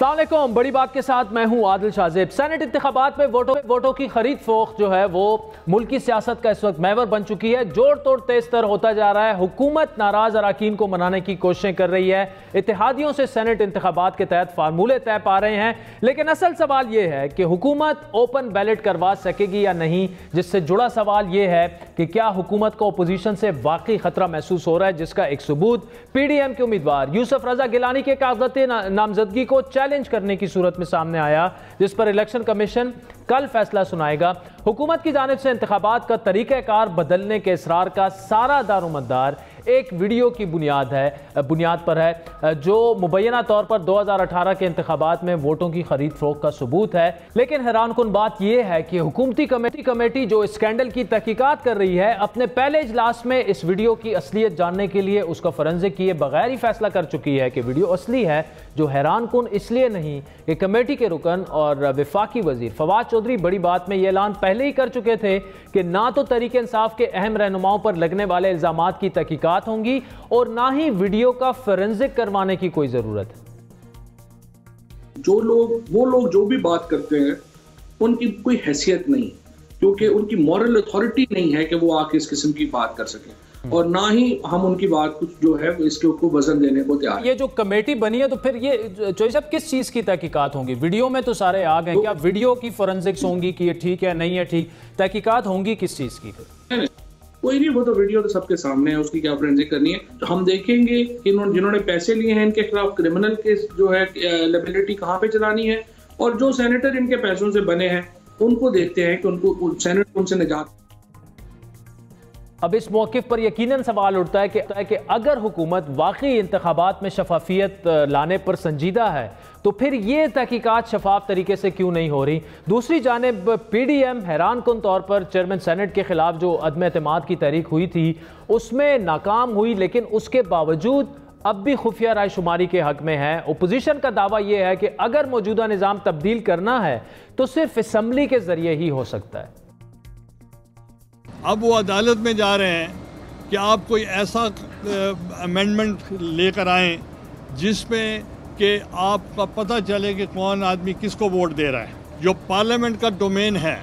अस्सलाम वालेकुम। बड़ी बात के साथ मैं हूं आदिल शाजिब। सेनेट इंतखाबात में वोटों की खरीद फरोख्त जो है वो मुल्की सियासत का इस वक्त महवर बन चुकी है। जोड़ तोड़ तेज तर होता जा रहा है। हुकूमत नाराज अराकीन को मनाने की कोशिशें कर रही है। इत्तेहादियों से सेनेट इंतखाबात के तहत फार्मूले तय पा रहे हैं, लेकिन असल सवाल यह है कि हुकूमत ओपन बैलेट करवा सकेगी या नहीं, जिससे जुड़ा सवाल यह है कि क्या हुकूमत को अपोजिशन से वाकई खतरा महसूस हो रहा है, जिसका एक सबूत पीडीएम के उम्मीदवार यूसुफ रजा गिलानी के कागजाती नामजदगी को चैलेंज करने की सूरत में सामने आया, जिस पर इलेक्शन कमीशन कल फैसला सुनाएगा। हुकूमत की जानिब से इंतखाबात का तरीक़ाकार बदलने के इसरार का सारा दारोमदार एक वीडियो की बुनियाद पर है, जो मुबैना तौर पर 2018 के इंतखाबात में वोटों की खरीद फरोख्त का सबूत है। लेकिन हैरानकुन बात यह है कि हुकूमती कमेटी जो स्कैंडल की तहकीकात कर रही है, अपने पहले इजलास में इस वीडियो की असलियत जानने के लिए उसका फॉरेंसिक किए बगैर ही फैसला कर चुकी है कि वीडियो असली है। जो हैरानकुन इसलिए नहीं कि कमेटी के रुकन और वफाकी वजीर फवाद चौधरी बड़ी बात में यह ऐलान पहले ही कर चुके थे कि ना तो तहरीक इंसाफ के अहम रहनुमाओं पर लगने वाले इल्जामात की तहकीकात होंगी और ना ही वीडियो का फोरेंसिक करवाने की कोई जरूरत है। वो लोग जो भी बात करते हैं उनकी कोई हैसियत नहीं, क्योंकि उनकी मॉरल अथॉरिटी नहीं है कि वो आके इस किस्म की बात कर सकें, और ना ही हम उनकी बात कुछ जो है इसके ऊपर वजन देने को तैयार हैं। ये जो कमेटी बनी है, तो फिर ये चौधरी साहब किस चीज की तहकीकात होंगी? वीडियो में तो सारे आ गए, क्या वीडियो की फोरेंसिक्स होंगी कि ये ठीक है नहीं है ठीक, तहकीकात होंगी किस चीज की? कोई नहीं, वो तो वीडियो तो सबके सामने है, उसकी क्या फोरेंसिक करनी है। तो हम देखेंगे कि जिन्होंने पैसे लिए हैं इनके खिलाफ क्रिमिनल केस जो है लायबिलिटी कहाँ पे चलानी है, और जो सेनेटर इनके पैसों से बने हैं उनको देखते हैं कि उनको सेनेट उनसे निजात। अब इस मौक़िफ़ पर यकीनन सवाल उठता है कि अगर हुकूमत वाकई इंतखाबात में शफाफियत लाने पर संजीदा है, तो फिर ये तहकीकात शफाफ तरीके से क्यों नहीं हो रही? दूसरी जानिब पीडीएम हैरानकुन तौर पर चेयरमैन सेनेट के खिलाफ जो अदम एतमाद की तहरीक हुई थी उसमें नाकाम हुई, लेकिन उसके बावजूद अब भी खुफिया राय शुमारी के हक में है। अपोजिशन का दावा यह है कि अगर मौजूदा निज़ाम तब्दील करना है तो सिर्फ असम्बली के जरिए ही हो सकता है। अब वो अदालत में जा रहे हैं कि आप कोई ऐसा अमेंडमेंट लेकर आएँ जिसमें कि आपका पता चले कि कौन आदमी किसको वोट दे रहा है। जो पार्लियामेंट का डोमेन है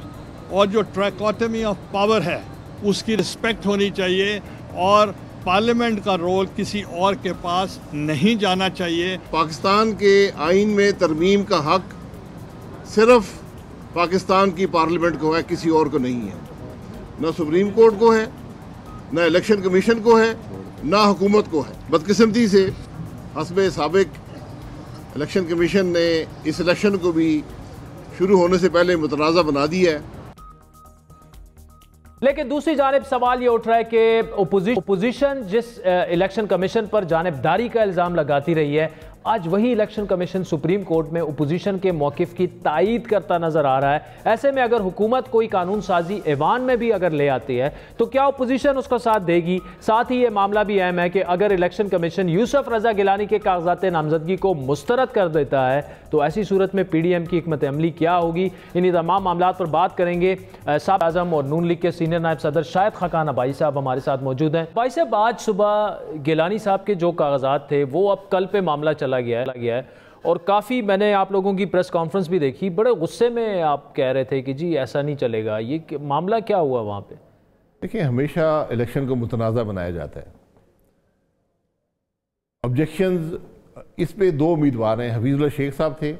और जो ट्रैकोटमी ऑफ पावर है उसकी रिस्पेक्ट होनी चाहिए, और पार्लियामेंट का रोल किसी और के पास नहीं जाना चाहिए। पाकिस्तान के आइन में तरमीम का हक सिर्फ पाकिस्तान की पार्लियामेंट को है, किसी और को नहीं है। ना सुप्रीम कोर्ट को है, ना इलेक्शन कमीशन को है, ना हुकूमत को है। बदकिस्मती से हस्बे साबिक इलेक्शन कमीशन ने इस इलेक्शन को भी शुरू होने से पहले मुतनाज़ा बना दिया है। लेकिन दूसरी जानिब सवाल ये उठ रहा है कि अपोजिशन जिस इलेक्शन कमीशन पर जानिबदारी का इल्ज़ाम लगाती रही है, आज वही इलेक्शन कमीशन सुप्रीम कोर्ट में अपोजिशन के मौक़िफ़ की तायीद करता नजर आ रहा है। ऐसे में अगर हुकूमत कोई कानून साजी ऐवान में भी अगर ले आती है तो क्या अपोजिशन उसका साथ देगी? साथ ही ये मामला भी अहम है कि अगर इलेक्शन कमीशन यूसुफ रजा गिलानी के कागजात नामजदगी को मुस्तरद कर देता है तो ऐसी सूरत में पीडीएम की हिकमत अमली क्या होगी? इन्हीं तमाम मामलात पर बात करेंगे। साबिक़ आज़म और नून लीग के सीनियर नायब सदर शाहिद खाकान भाई साहब हमारे साथ मौजूद हैं। भाई साहब, आज सुबह गिलानी साहब के जो कागजात थे वो अब कल पे मामला चला गया है, और काफ़ी मैंने आप लोगों की प्रेस कॉन्फ्रेंस भी देखी, बड़े गुस्से में आप कह रहे थे कि जी ऐसा नहीं चलेगा। ये मामला क्या हुआ वहाँ पे? देखिए, हमेशा इलेक्शन को मुतनाज़ा बनाया जाता है। ऑब्जेक्शंस इस पे दो उम्मीदवार हैं, हफीजुल्लाह शेख साहब थे,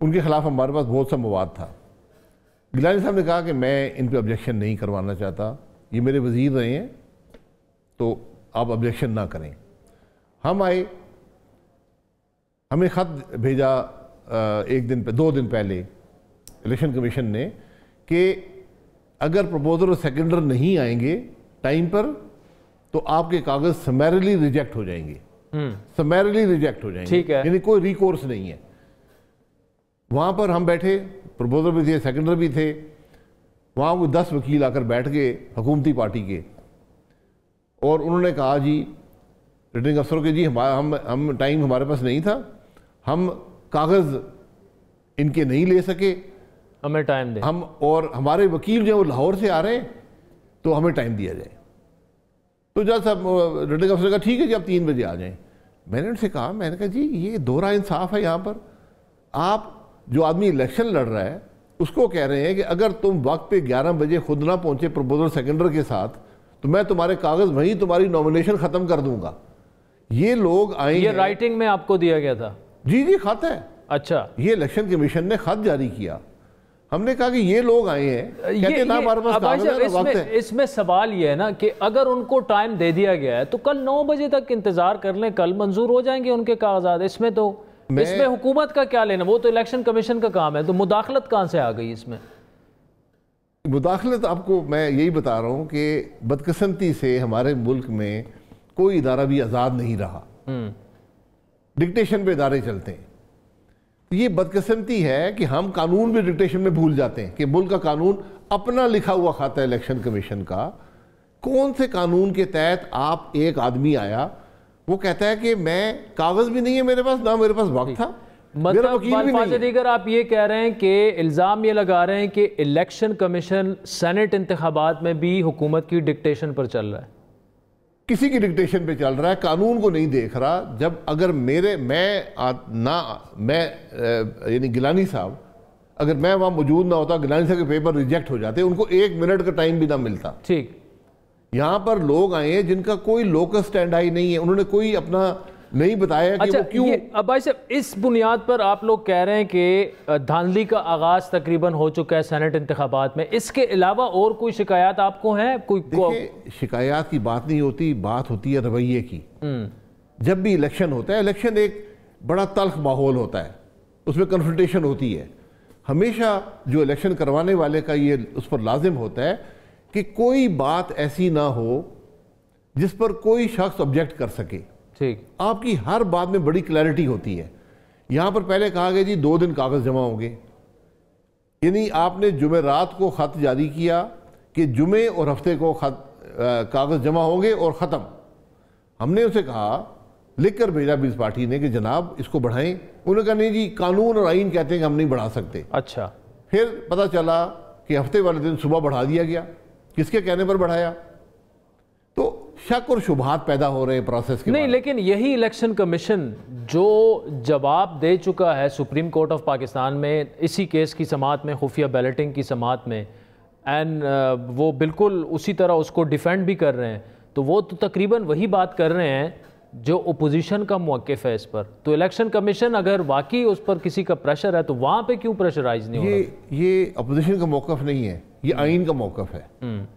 उनके खिलाफ हमारे पास बहुत सा मवाद था। गिलानी साहब ने कहा कि मैं इन पे ऑब्जेक्शन नहीं करवाना चाहता, ये मेरे वज़ीर रहे हैं तो आप ऑब्जेक्शन ना करें। हम आए, हमें ख़त भेजा दो दिन पहले इलेक्शन कमीशन ने कि अगर प्रपोजर और सेकेंडर नहीं आएंगे टाइम पर तो आपके कागज़ समैरली रिजेक्ट हो जाएंगे। समैरली रिजेक्ट हो जाएंगे, ठीक है, यानी कोई रिकोर्स नहीं है। वहाँ पर हम बैठे, प्रपोजर भी थे, सेकेंडर भी थे, वहाँ कोई 10 वकील आकर बैठ गए हुकूमती पार्टी के, और उन्होंने कहा जी रिटर्निंग अफसरों के जी हम टाइम हमारे पास नहीं था, हम कागज़ इनके नहीं ले सके, हमें टाइम दें, हम और हमारे वकील जो है वो लाहौर से आ रहे हैं तो हमें टाइम दिया जाए। तो जज साहब रिटर्निंग अफसर ने कहा ठीक है जी आप 3 बजे आ जाएं। मैंने उनसे कहा, मैंने कहा जी ये दोहरा इंसाफ है यहाँ पर। आप जो आदमी इलेक्शन लड़ रहा है उसको कह रहे हैं कि अगर तुम वक्त पे 11 बजे खुद ना पहुंचे प्रपोजल सेकेंडर के साथ तो मैं तुम्हारे कागज वहीं तुम्हारी नॉमिनेशन खत्म कर दूंगा। ये लोग आए, ये राइटिंग में आपको दिया गया था? जी खत है। अच्छा, ये इलेक्शन कमीशन ने खत जारी किया। हमने कहा कि ये लोग आए हैं, कहते ना हमारे पास कागज है, ना वक्त है। इसमें सवाल ये है ना कि अगर उनको टाइम दे दिया गया है तो कल 9 बजे तक इंतजार कर लें, कल मंजूर हो जाएंगे उनके कागजात। इसमें हुकूमत का क्या लेना? वो तो इलेक्शन कमीशन का काम है, तो मुदाखलत कहां से आ गई इसमें? मुदाखलत आपको मैं यही बता रहा हूं कि बदकिस्मती से हमारे मुल्क में कोई इदारा भी आज़ाद नहीं रहा, डिक्टेशन पे इदारे चलते हैं। ये बदकिस्मती है कि हम कानून भी डिक्टेशन में भूल जाते हैं कि मुल्क का कानून अपना लिखा हुआ खाता है इलेक्शन कमीशन का। कौन से कानून के तहत आप एक आदमी आया, वो कहता है कि मैं कागज भी नहीं है मेरे पास, ना मेरे पास वक्त था, मेरा वकील भी नहीं है। अगर आप ये कह रहे हैं कि इल्ज़ाम ये लगा रहे हैं कि इलेक्शन कमीशन सेनेट इंतखाबात में भी हुकूमत की डिक्टेशन पर चल रहा है, किसी की डिक्टेशन पे चल रहा है, कानून को नहीं देख रहा। जब अगर मैं यानी गिलानी साहब, अगर मैं वहां मौजूद ना होता, गिलानी साहब के पेपर रिजेक्ट हो जाते, उनको 1 मिनट का टाइम भी ना मिलता। ठीक, यहाँ पर लोग आए हैं जिनका कोई लोकल स्टैंड आई नहीं है, उन्होंने कोई अपना नहीं बताया कि वो क्यों। अब भाई साहब, इस बुनियाद पर आप लोग कह रहे हैं कि धांधली का आगाज तकरीबन हो चुका है सेनेट इंतखाबात में। इसके अलावा और कोई शिकायत आपको है? देखिए, शिकायत की बात नहीं होती, बात होती है रवैये की। जब भी इलेक्शन होता है, इलेक्शन एक बड़ा तल्ख माहौल होता है, उसमें कन्फ्रंटेशन होती है। हमेशा जो इलेक्शन करवाने वाले का ये उस पर लाजिम होता है कि कोई बात ऐसी ना हो जिस पर कोई शख्स ऑब्जेक्ट कर सके। ठीक, आपकी हर बात में बड़ी क्लैरिटी होती है। यहां पर पहले कहा गया जी 2 दिन कागज जमा होंगे, यानी आपने जुमेरात को खत जारी किया कि जुमे और हफ्ते को कागज जमा होंगे और ख़त्म। हमने उसे कहा, लिख कर भेजा बीस पार्टी ने कि जनाब इसको बढ़ाएं। उन्होंने कहा नहीं जी, कानून और आइन कहते हैं कि हम नहीं बढ़ा सकते। अच्छा, फिर पता चला कि हफ्ते वाले दिन सुबह बढ़ा दिया गया। किसके कहने पर बढ़ाया? तो शक और शुबहात पैदा हो रहे हैं प्रोसेस के। नहीं, लेकिन यही इलेक्शन कमीशन जो जवाब दे चुका है सुप्रीम कोर्ट ऑफ पाकिस्तान में इसी केस की समाअत में, खुफिया बैलेटिंग की समाअत में, एंड वो बिल्कुल उसी तरह उसको डिफेंड भी कर रहे हैं, तो वो तो तकरीबन वही बात कर रहे हैं जो अपोजिशन का मौक़िफ़ है इस पर। तो इलेक्शन कमीशन अगर वाकई उस पर किसी का प्रेशर है तो वहाँ पे क्यों प्रेशराइज नहीं हो रहा? ये अपोजिशन का मौक़िफ़ नहीं है, ये आइन का मौक़िफ़ है।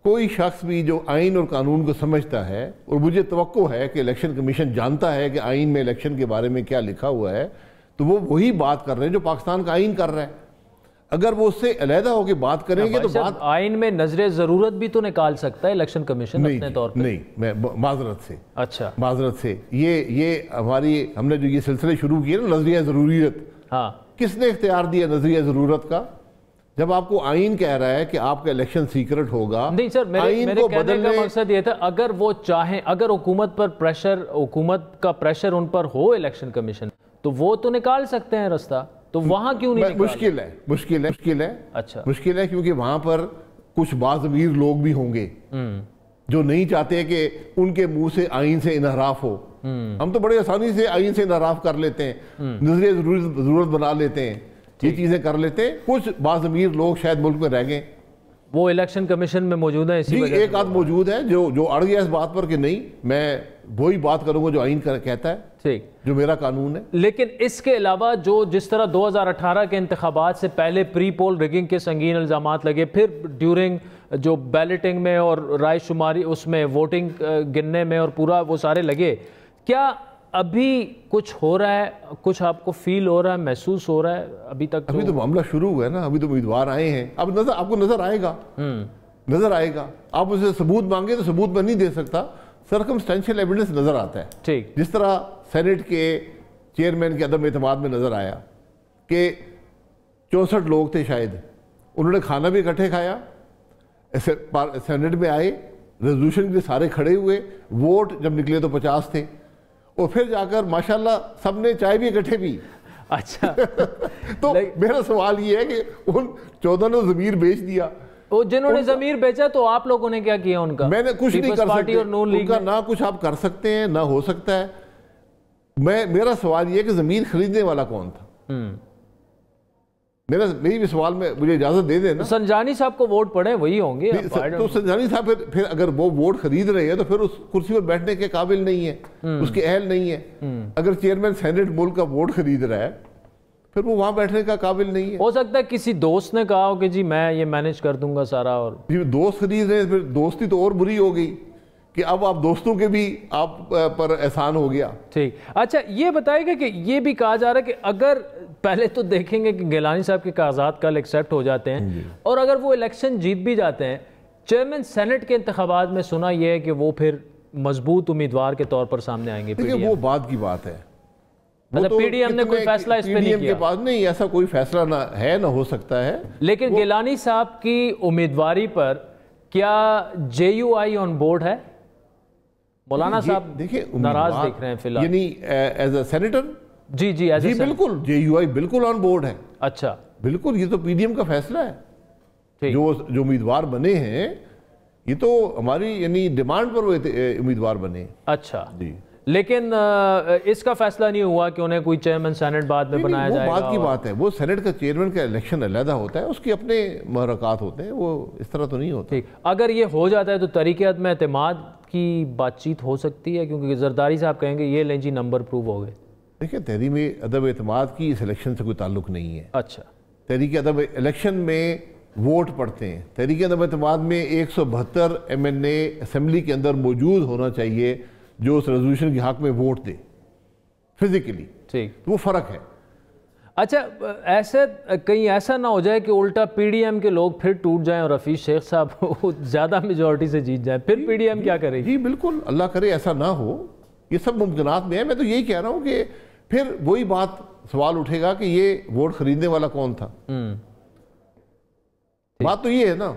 कोई शख्स भी जो आइन और कानून को समझता है, और मुझे तवक्को है कि इलेक्शन कमीशन जानता है कि आइन में इलेक्शन के बारे में क्या लिखा हुआ है, तो वो वही बात कर रहे हैं जो पाकिस्तान का आइन कर रहा है। अगर वो उससे अलहदा होकर बात करेंगे तो बात आइन में नजरे जरूरत भी तो निकाल सकता है इलेक्शन कमीशन अपने तौर पे। नहीं, मैं माजरत से, अच्छा माजरत से, ये हमारी हमने जो ये सिलसिले शुरू किए ना, नजरिया ज़रूरियत, हाँ, किसने इख्तियार दिया नजरिया ज़रूरत का? जब आपको आइन कह रहा है कि आपका इलेक्शन सीक्रेट होगा। नहीं सर, मेरे कहने का मकसद ये था, अगर वो चाहें, अगर हुकूमत पर प्रेशर, हुकूमत का प्रेशर उन पर हो इलेक्शन कमीशन, तो वो तो निकाल सकते हैं रास्ता, तो वहां क्यों नहीं? मुश्किल है। अच्छा, मुश्किल है क्योंकि वहां पर कुछ बाज़मीर लोग भी होंगे जो नहीं चाहते कि उनके मुंह से आइन से इनहराफ हो। हम तो बड़े आसानी से आइन से इनहराफ कर लेते हैं, नजरिया जरूरत बना लेते हैं, ये चीजें कर लेते हैं। कुछ बाज़मीर लोग शायद मुल्क में रह गए, वो इलेक्शन कमीशन में मौजूद है, इसी वजह एक आध मौजूद है जो अड़ गया इस बात पर कि नहीं, मैं वही बात करूंगा जो आइन कहता है, ठीक, जो मेरा कानून है। लेकिन इसके अलावा जो जिस तरह 2018 के इंतखाबात से पहले प्री पोल रिगिंग के संगीन इल्जामात लगे, फिर ड्यूरिंग जो बैलेटिंग में और राय शुमारी उसमें वोटिंग गिनने में और पूरा वो सारे लगे, क्या अभी कुछ हो रहा है? कुछ आपको फील हो रहा है, महसूस हो रहा है अभी तक? अभी तो मामला शुरू हुआ है ना, अभी तो उम्मीदवार आए हैं, अब आपको नजर आएगा, नजर आएगा। आप उसे सबूत मांगे तो सबूत में नहीं दे सकता, सर्कमस्टेंशियल एविडेंस नजर आता है। ठीक, जिस तरह सेनेट के चेयरमैन के अदम एतमाद में नजर आया कि 64 लोग थे शायद, उन्होंने खाना भी इकट्ठे खाया, सेनेट में आए, रेजोल्यूशन के लिए सारे खड़े हुए, वोट जब निकले तो 50 थे, और फिर जाकर माशाल्लाह सबने चाय भी इकट्ठे पी। अच्छा तो मेरा सवाल ये है कि उन 14 ने ज़मीर बेच दिया, वो जिन्होंने ज़मीर बेचा, तो आप लोगों ने क्या किया? उनका मैंने कुछ नहीं कर सकते, और नून लीग उनका ना कुछ आप कर सकते हैं ना हो सकता है। मेरा सवाल ये है कि ज़मीर खरीदने वाला कौन था? मेरी भी सवाल में मुझे इजाजत दे देना। संजानी साहब को वोट पड़े वही होंगे। तो संजानी साहब फिर अगर वो वोट खरीद रहे हैं तो फिर उस कुर्सी पर बैठने के काबिल नहीं है, उसके अहल नहीं है। अगर चेयरमैन सेनेट मुल्क का वोट खरीद रहा है फिर वो वहां बैठने का काबिल नहीं है। हो सकता है किसी दोस्त ने कहा हो कि जी मैं ये मैनेज कर दूंगा सारा, और दोस्त खरीद रहे हैं, फिर दोस्ती तो और बुरी हो गई कि अब आप दोस्तों के भी आप पर एहसान हो गया। ठीक, अच्छा ये बताइएगा कि ये भी कहा जा रहा है कि अगर पहले तो देखेंगे कि गिलानी साहब के कागजात कल एक्सेप्ट हो जाते हैं और अगर वो इलेक्शन जीत भी जाते हैं, चेयरमैन सेनेट के इंतखाबात में सुना यह है कि वो फिर मजबूत उम्मीदवार के तौर पर सामने आएंगे। देखिए वो बाद की बात है, मतलब पीडीएम ने कोई फैसला इस पे नहीं किया। के पास नहीं, ऐसा कोई फैसला ना है ना हो सकता है। लेकिन गिलानी साहब की उम्मीदवारी पर क्या जेयूआई ऑन बोर्ड है? मौलाना साहब देखिए नाराज दिख रहे हैं फिलहाल, यानी एज अ सेनेटर। जी जी जी बिल्कुल, जेयूआई बिल्कुल ऑन बोर्ड है। अच्छा बिल्कुल, ये तो पीडीएम का फैसला है। जो उम्मीदवार बने हैं ये तो हमारी यानी डिमांड पर वो उम्मीदवार बने। अच्छा जी, लेकिन इसका फैसला नहीं हुआ कि उन्हें कोई चेयरमैन सेनेट बाद में बनाया जाएगा। वो बात की बात है, वो सेनेट का चेयरमैन का इलेक्शन अलहदा होता है, उसके अपने महरकात होते हैं, वो इस तरह तो नहीं होता। ठीक, अगर ये हो जाता है तो तरीके अदम एतमाद की बातचीत हो सकती है, क्योंकि जरदारी साहब कहेंगे ये लें जी नंबर प्रूव हो गए। देखिए तहरीम अदम एतमाद की इस इलेक्शन से कोई ताल्लुक नहीं है। अच्छा, तहरीक अदम इलेक्शन में वोट पड़ते हैं। तहरीक अदम एतमाद में 172 MNA असेंबली के अंदर मौजूद होना चाहिए जो उस रेजोल्यूशन के हक में वोट दे फिजिकली। ठीक, तो वो फर्क है। अच्छा, ऐसे कहीं ऐसा ना हो जाए कि उल्टा पीडीएम के लोग फिर टूट जाएं और हफीज शेख साहब ज्यादा मेजोरिटी से जीत जाएं, फिर पीडीएम क्या करेगी? जी बिल्कुल, अल्लाह करे ऐसा ना हो, ये सब मुमकिनात में है। मैं तो यही कह रहा हूँ कि फिर वही बात सवाल उठेगा कि ये वोट खरीदने वाला कौन था। बात तो ये है ना।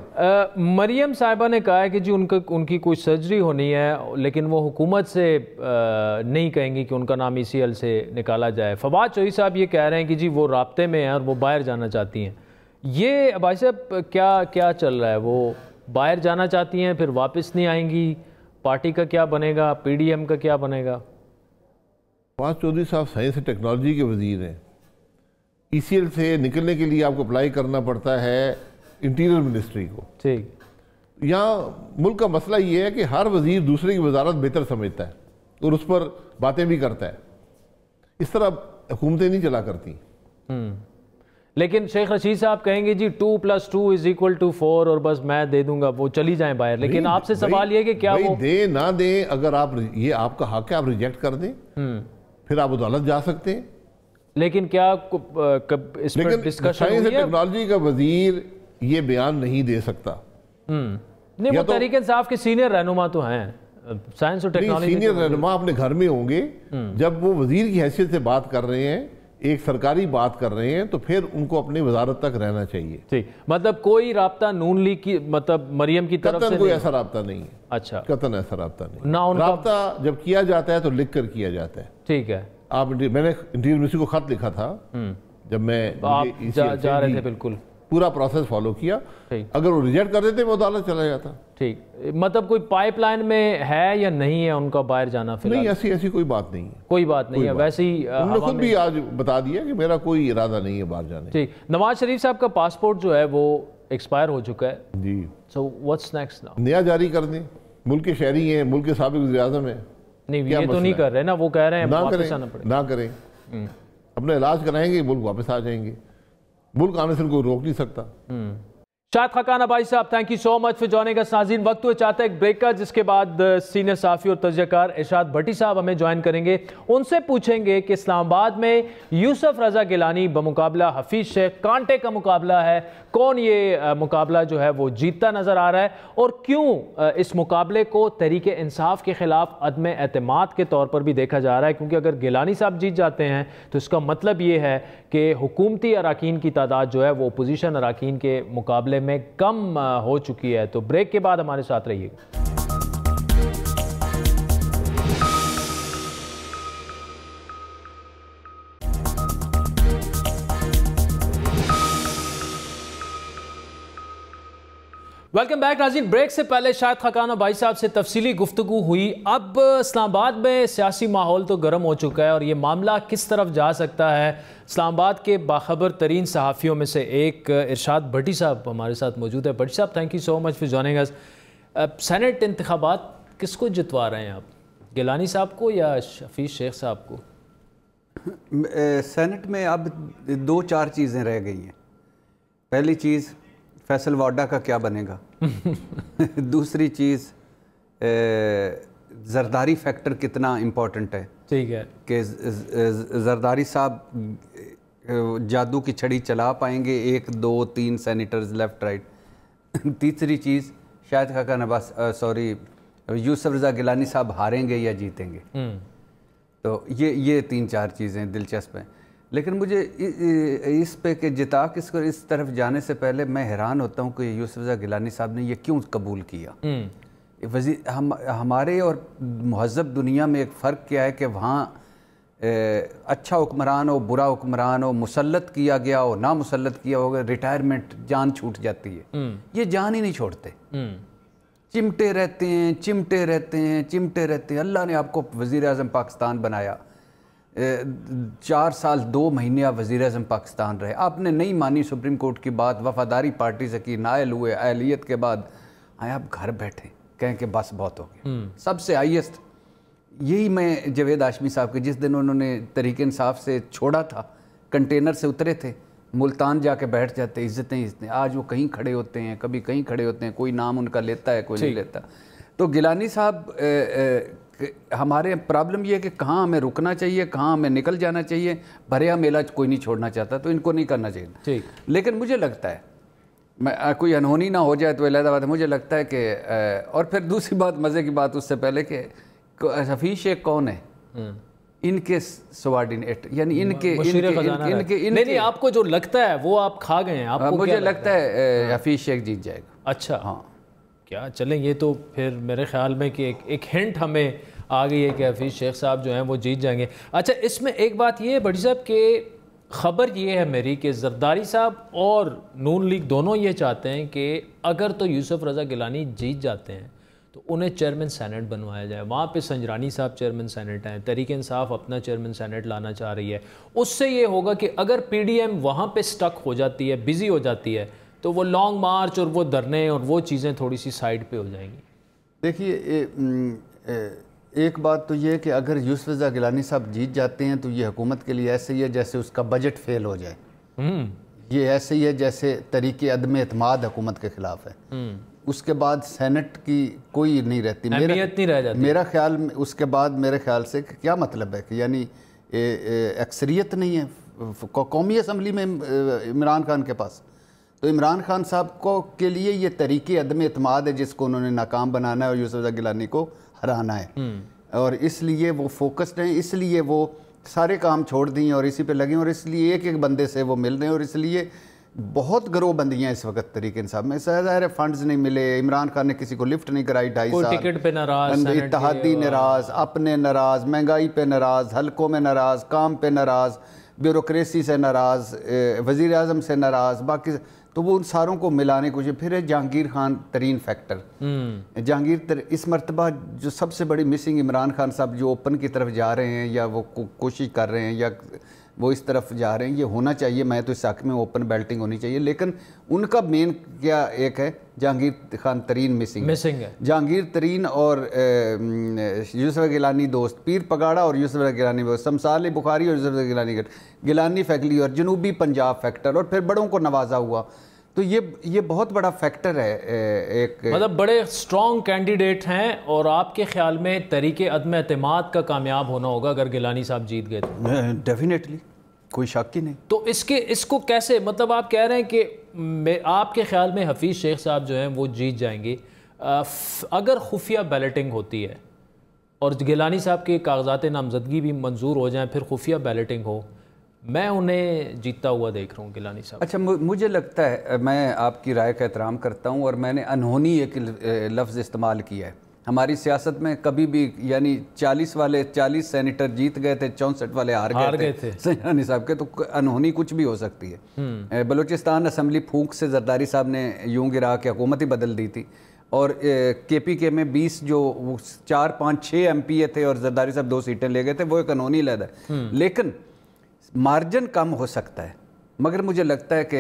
मरियम साहिबा ने कहा है कि जी उनकी कोई सर्जरी होनी है, लेकिन वो हुकूमत से नहीं कहेंगी कि उनका नाम ECL से निकाला जाए। फवाद चौधरी साहब ये कह रहे हैं कि जी वो राब्ते में हैं और वो बाहर जाना चाहती हैं। ये भाई साहब क्या चल रहा है? वो बाहर जाना चाहती हैं फिर वापस नहीं आएंगी, पार्टी का क्या बनेगा, पीडीएम का क्या बनेगा? फवाद चौधरी साहब साइंस एंड टेक्नोलॉजी के वजीर हैं। ECL से निकलने के लिए आपको अप्लाई करना पड़ता है इंटीरियर मिनिस्ट्री को। ठीक, यहाँ मुल्क का मसला ये है कि हर वजीर दूसरे की वजारत बेहतर समझता है और उस पर बातें भी करता है। इस तरह हुकूमतें नहीं चला करती। लेकिन शेख रशीद साहब कहेंगे जी 2+2 = 4 और बस मैं दे दूंगा, वो चली जाएं बाहर। लेकिन आपसे सवाल ये कि क्या वो दे ना दे, अगर आप ये आपका हक है, आप रिजेक्ट कर दें फिर आप अदालत जा सकते हैं। लेकिन क्या इस पर डिस्कशन हुई है? टेक्नोलॉजी का वजीर ये बयान नहीं दे सकता। नहीं, वो तहरीक इंसाफ के सीनियर रहनुमा तो हैं, साइंस और टेक्नोलॉजी सीनियर रहनुमा अपने घर में होंगे। जब वो वजीर की हैसियत से बात कर रहे हैं, एक सरकारी बात कर रहे हैं, तो फिर उनको अपनी वजारत तक रहना चाहिए। ठीक, मतलब कोई राब्ता नून लीग की, मतलब मरियम की तरफ से कोई ऐसा राब्ता नहीं है। अच्छा, कतन ऐसा राब्ता नहीं ना। राब्ता जब किया जाता है तो लिख कर किया जाता है। ठीक है, मैंने इंटीरियर मिनिस्ट्री को खत लिखा था जब मैं आप जा रहे थे, बिल्कुल पूरा प्रोसेस फॉलो किया। अगर वो रिजेक्ट कर देते मैं अदालत चला जाता। ठीक, मतलब कोई पाइपलाइन में है या नहीं है उनका बाहर जाना? फिर नहीं, ऐसी कोई बात नहीं है। कोई बात नहीं है, वैसे ही उन्होंने खुद भी आज बता दिया कि मेरा कोई इरादा नहीं है बाहर जाने। ठीक, नवाज शरीफ साहब का पासपोर्ट जो है वो एक्सपायर हो चुका है जी। So what's next now? नया जारी कर दें, मुल्क के शहरी हैं, मुल्क के साबिक वज़ीर-ए-आज़म हैं। नहीं, ये तो नहीं कर रहे ना, वो कह रहे हैं वापस आना पड़ेगा। ना करें, अपना इलाज कराएंगे, मुल्क वापस आ जाएंगे। मुल्क आने से उनको रोक नहीं सकता। शाहिद खाकाना भाई साहब, thank you so much for joining अस। नाज़रीन, वक्त हुआ चाहता है एक ब्रेक का, जिसके बाद सीनियर साफ़ी और तजज़ियाकार इरशाद भट्टी साहब हमें ज्वाइन करेंगे। उनसे पूछेंगे कि इस्लामाबाद में यूसुफ रज़ा गिलानी बमुकाबला हफीज शेख, कांटे का मुकाबला है, कौन ये मुकाबला जो है वो जीतता नज़र आ रहा है और क्यों इस मुकाबले को तहरीक इंसाफ के ख़िलाफ़ अदम एतमाद के तौर पर भी देखा जा रहा है। क्योंकि अगर गिलानी साहब जीत जाते हैं तो इसका मतलब ये है कि हुकूमती अराकीन की तादाद जो है वो अपोजिशन अराकीन के मुकाबले में कम हो चुकी है। तो ब्रेक के बाद हमारे साथ रहिएगा। वेलकम बैक नाज़रीन। ब्रेक से पहले शाहिद खाकाना भाई साहब से तफसीली गुफ्तगू हुई। अब इस्लामाबाद में सियासी माहौल तो गर्म हो चुका है और ये मामला किस तरफ जा सकता है इस्लामाबाद के बाखबर तरीन सहाफ़ियों में से एक इरशाद भट्टी साहब हमारे साथ मौजूद है। भट्टी साहब, thank you so much for joining us. Senate इंतखाबात किसको जितवा रहे हैं आप, गिलानी साहब को या हफीज़ शेख साहब को? सेनेट में अब 2-4 चीज़ें रह गई हैं। पहली चीज़ फैसल वाडा का क्या बनेगा दूसरी चीज़ जरदारी फैक्टर कितना इम्पोर्टेंट है, ठीक है, कि जरदारी साहब जादू की छड़ी चला पाएंगे 1, 2, 3 सेनेटर्स लेफ़्ट राइट। तीसरी चीज़ शायद खाका नवाज यूसुफ रज़ा गिलानी साहब हारेंगे या जीतेंगे। तो ये 3-4 चीज़ें दिलचस्प हैं। लेकिन मुझे इस पे कि जिता किसको इस तरफ जाने से पहले मैं हैरान होता हूँ कि यूसुफ रज़ा गिलानी साहब ने ये क्यों कबूल किया। हमारे और महज़ब दुनिया में एक फ़र्क क्या है कि वहाँ अच्छा हुक्मरान हो, बुरा हुक्मरान हो, मुसल्लत किया गया हो, ना मुसल्लत किया होगा, रिटायरमेंट जान छूट जाती है। ये जान ही नहीं छोड़ते, चिमटे रहते हैं, चिमटे रहते हैं, चिमटे रहते हैं। अल्लाह ने आपको वज़ीर आज़म पाकिस्तान बनाया, 4 साल 2 महीने आप वज़ीर आज़म पाकिस्तान रहे, आपने नहीं मानी सुप्रीम कोर्ट की बात, वफ़ादारी पार्टी से की, नायल हुए, अहलियत के बाद आए आप घर बैठे कहें कि बस बहुत हो गया। सबसे हाईएस्ट यही मैं जवेद हाशमी साहब के जिस दिन उन्होंने तरीके इंसाफ से छोड़ा था, कंटेनर से उतरे थे, मुल्तान जाके बैठ जाते, इज़्ज़तें। आज वो कहीं खड़े होते हैं, कभी कहीं खड़े होते हैं, कोई नाम उनका लेता है, कोई नहीं लेता। तो गिलानी साहब हमारे प्रॉब्लम ये है कि कहाँ हमें रुकना चाहिए, कहाँ हमें निकल जाना चाहिए। भरिया मेला कोई नहीं छोड़ना चाहता, तो इनको नहीं करना चाहिए। ठीक, लेकिन मुझे लगता है मैं कोई अनहोनी ना हो जाए तो अलग बात है, मुझे लगता है कि और फिर दूसरी बात, मज़े की बात उससे पहले कि हफीज़ शेख कौन है, इनके सबॉर्डिनेट, यानी इनके नहीं, आपको जो लगता है वो आप खा गए हैं। आपको मुझे लगता है हफीज़ शेख जीत जाएगा। अच्छा, हाँ, क्या चलें, ये तो फिर मेरे ख्याल में कि एक हिंट हमें आ गई है कि हफीज़ शेख साहब जो हैं वो जीत जाएंगे। अच्छा, इसमें एक बात ये है बड़ी साहब कि ख़बर ये है मेरी कि जरदारी साहब और नून लीग दोनों ये चाहते हैं कि अगर तो यूसुफ रज़ा गिलानी जीत जाते हैं तो उन्हें चेयरमैन सेनेट बनवाया जाए। वहाँ पे संजरानी साहब चेयरमैन सेनेट हैं, तहरीक इंसाफ अपना चेयरमैन सेनेट लाना चाह रही है। उससे ये होगा कि अगर PDM वहाँ पे स्टक हो जाती है, बिज़ी हो जाती है, तो वो लॉन्ग मार्च और वो धरने और वो चीज़ें थोड़ी सी साइड पे हो जाएंगी। देखिए, एक बात तो ये है कि अगर यूसुफ रज़ा गिलानी साहब जीत जाते हैं तो ये हुकूमत के लिए ऐसे ही है जैसे उसका बजट फेल हो जाए। ये ऐसे ही है जैसे तरीके अदम एतमाद हुकूमत के ख़िलाफ़ है। उसके बाद सेनेट की कोई नहीं रहती, अहमियत नहीं रह जाती मेरा ख्याल। उसके बाद मेरे ख्याल से क्या मतलब है कि यानी अक्सरियत नहीं है कौमी असम्बली में इमरान खान के पास। तो इमरान खान साहब को के लिए ये तरीके अदम एतमाद है जिसको उन्होंने नाकाम बनाना है और यूसुफ रज़ा गिलानी को हराना है। और इसलिए वो फोकस्ड हैं, इसलिए वो सारे काम छोड़ दिए और इसी पे लगे, और इसलिए एक एक बंदे से वो मिल रहे हैं। और इसलिए बहुत गरोबंदियाँ इस वक्त तरीके इंसाफ में, ज़ाहिर फंड्स नहीं मिले, इमरान खान ने किसी को लिफ्ट नहीं कराई 2.5 साल, टिकट पे नाराज, इत्तेहादी नाराज़, अपने नाराज़, महंगाई पे नाराज़, हलकों में नाराज़, काम पे नाराज़, ब्यूरोक्रेसी से नाराज़, वज़ीर आज़म से नाराज़, बाकी तो वो उन सारों को मिलाने को फिर है जहांगीर खान तरीन फैक्टर। इस मरतबा जो सबसे बड़ी मिसिंग इमरान खान साहब जो ओपन की तरफ जा रहे हैं या वो कोशिश कर रहे हैं या वो इस तरफ जा रहे हैं, ये होना चाहिए। मैं तो इस हक़ में ओपन बेल्टिंग होनी चाहिए, लेकिन उनका मेन क्या एक है, जहांगीर खान तरीन मिसिंग है। जहांगीर तरीन और यूसुफ गिलानी दोस्त, पीर पगाड़ा और यूसुफ गिलानी दोस्त, शमसाल बुखारी और यूसुफ गिलानी फैक्ट्री और जनूबी पंजाब फैक्टर, और फिर बड़ों को नवाजा हुआ। तो ये बहुत बड़ा फैक्टर है। एक मतलब बड़े स्ट्रॉन्ग कैंडिडेट हैं, और आपके ख्याल में तरीके अदम एतमाद का कामयाब होना होगा अगर गिलानी साहब जीत गए तो? डेफिनेटली, कोई शक ही नहीं। तो इसको कैसे, मतलब आप कह रहे हैं कि आपके ख्याल में हफीज़ शेख साहब जो हैं वो जीत जाएंगे। अगर खुफिया बैलेटिंग होती है और गिलानी साहब के कागजात नामजदगी भी मंजूर हो जाएं, फिर खुफिया बैलेटिंग हो, मैं उन्हें जीतता हुआ देख रहा हूँ गिलानी साहब। अच्छा, मुझे लगता है, मैं आपकी राय का एहतराम करता हूँ, और मैंने अनहोनी एक लफ्ज़ इस्तेमाल किया है। हमारी सियासत में कभी भी यानी 40 सेनेटर जीत गए थे, 64 वाले हार गए थे संजरानी साहब के, तो अनहोनी कुछ भी हो सकती है। बलूचिस्तान असम्बली फूंक से जरदारी साहब ने यूं गिरा के हुकूमत ही बदल दी थी, और KPK में 20 जो 4, 5, 6 MPA थे और जरदारी साहब 2 सीटें ले गए थे, वो एक अनहोनी लहदा है। लेकिन मार्जिन कम हो सकता है, मगर मुझे लगता है कि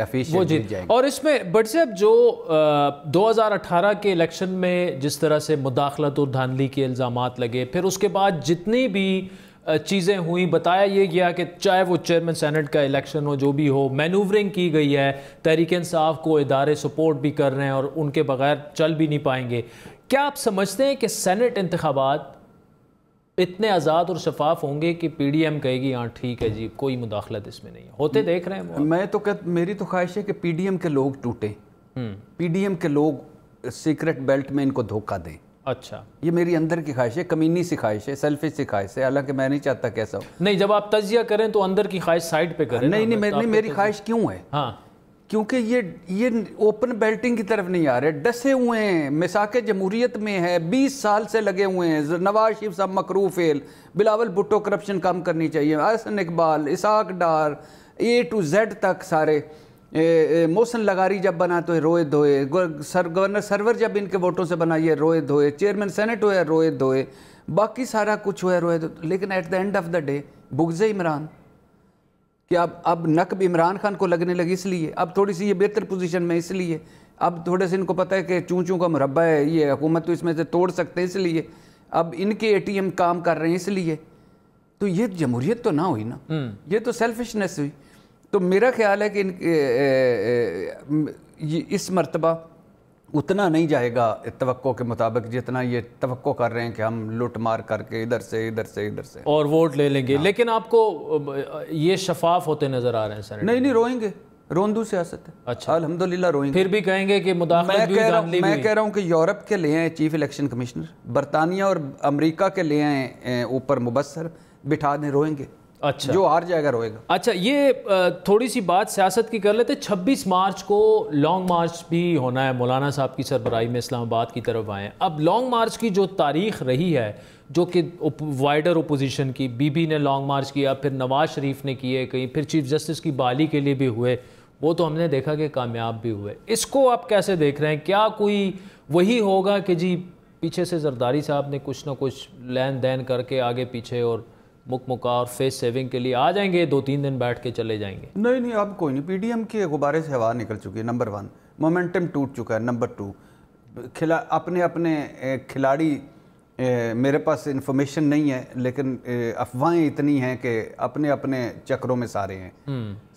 हफीज वो जीत जाएंगे। और इसमें बट साहब जो 2018 के इलेक्शन में जिस तरह से मुदाखलत और धांधली के इल्ज़ामात लगे, फिर उसके बाद जितनी भी चीज़ें हुई, बताया ये गया कि चाहे वो चेयरमैन सेनेट का इलेक्शन हो, जो भी हो, मैनूवरिंग की गई है, तहरीक इंसाफ को इदारे सपोर्ट भी कर रहे हैं और उनके बगैर चल भी नहीं पाएंगे। क्या आप समझते हैं कि सेनेट इंतखाबात इतने आज़ाद और शफाफ होंगे कि PDM कहेगी हाँ ठीक है जी, कोई मुदाखलत इसमें नहीं है? होते देख रहे हैं मैं तो मेरी तो ख्वाहिश है कि PDM के लोग टूटे, PDM के लोग सीक्रेट बेल्ट में इनको धोखा दें। अच्छा, ये मेरी अंदर की ख्वाहिश है, कमीनी सी ख्वाहिश है, सेल्फिश सी ख्वाहिश है, हालांकि मैं नहीं चाहता कैसा हो। नहीं, जब आप तजिया करें तो अंदर की ख्वाहिश साइड पे करें। नहीं, मेरी ख्वाहिश क्यों है? हाँ, क्योंकि ये ओपन बेल्टिंग की तरफ नहीं आ रहे, डसे हुए हैं, मिसाक जमहूरियत में है, 20 साल से लगे हुए हैं। नवाज शरीफ साहब मकरू फेल, बिलावल भुट्टो करप्शन कम करनी चाहिए, Hassan Iqbal, Ishaq Dar, A to Z तक सारे, मोहसिन लगारी जब बना तो रोए धोए, गवर्नर सरवर जब इनके वोटों से बना ये रोए धोए, चेयरमैन सेनेट हुआ रोए धोए, बाकी सारा कुछ हुआ रोए धोए। लेकिन at the end of the day बुग़्ज़ इमरान कि अब नकब इमरान खान को लगने लगी, इसलिए अब थोड़ी सी ये बेहतर पोजीशन में, इसलिए अब थोड़े से इनको पता है कि चूं चूं का मुरब्बा है, ये हुकूमत तो इसमें से तोड़ सकते हैं, इसलिए अब इनके ATM काम कर रहे हैं, इसलिए। तो ये जमहूरियत तो ना हुई ना, ये तो सेल्फिशनेस हुई। तो मेरा ख्याल है कि इस मर्तबा उतना नहीं जाएगा तवक्को के मुताबिक जितना ये तवक्को कर रहे हैं कि हम लूट मार करके इधर से इधर से इधर से और वोट ले लेंगे। लेकिन आपको ये शफाफ होते नजर आ रहे हैं सर? नहीं, रोएंगे, रोंदू सियासत है। अच्छा, अल्हम्दुलिल्लाह रोएंगे। फिर भी कहेंगे कि मुदाखलत भी धांधली भी। मैं कह रहा हूँ कि यूरोप के ले आए चीफ इलेक्शन कमिश्नर, बरतानिया और अमेरिका के ले आए ऊपर मुबस्सर, बिठा दें, रोएंगे। अच्छा, जो हार जाएगा रोएगा। अच्छा, ये थोड़ी सी बात सियासत की कर लेते। 26 मार्च को लॉन्ग मार्च भी होना है, मौलाना साहब की सरबराही में इस्लामाबाद की तरफ आए। अब लॉन्ग मार्च की जो तारीख रही है, जो कि वाइडर ओपोजिशन की, बीबी ने लॉन्ग मार्च किया, फिर नवाज शरीफ ने किए, कहीं फिर चीफ जस्टिस की बहाली के लिए भी हुए, वो तो हमने देखा कि कामयाब भी हुए। इसको आप कैसे देख रहे हैं? क्या कोई वही होगा कि जी पीछे से जरदारी साहब ने कुछ ना कुछ लेन देन करके आगे पीछे और मुका और फेस सेविंग के लिए आ जाएंगे, 2-3 दिन बैठ के चले जाएंगे? नहीं, अब कोई नहीं। PDM के गुब्बारे से हवा निकल चुकी है, नंबर 1। मोमेंटम टूट चुका है, नंबर 2। अपने खिलाड़ी, मेरे पास इंफॉर्मेशन नहीं है, लेकिन अफवाहें इतनी हैं कि अपने अपने चक्रों में सारे हैं,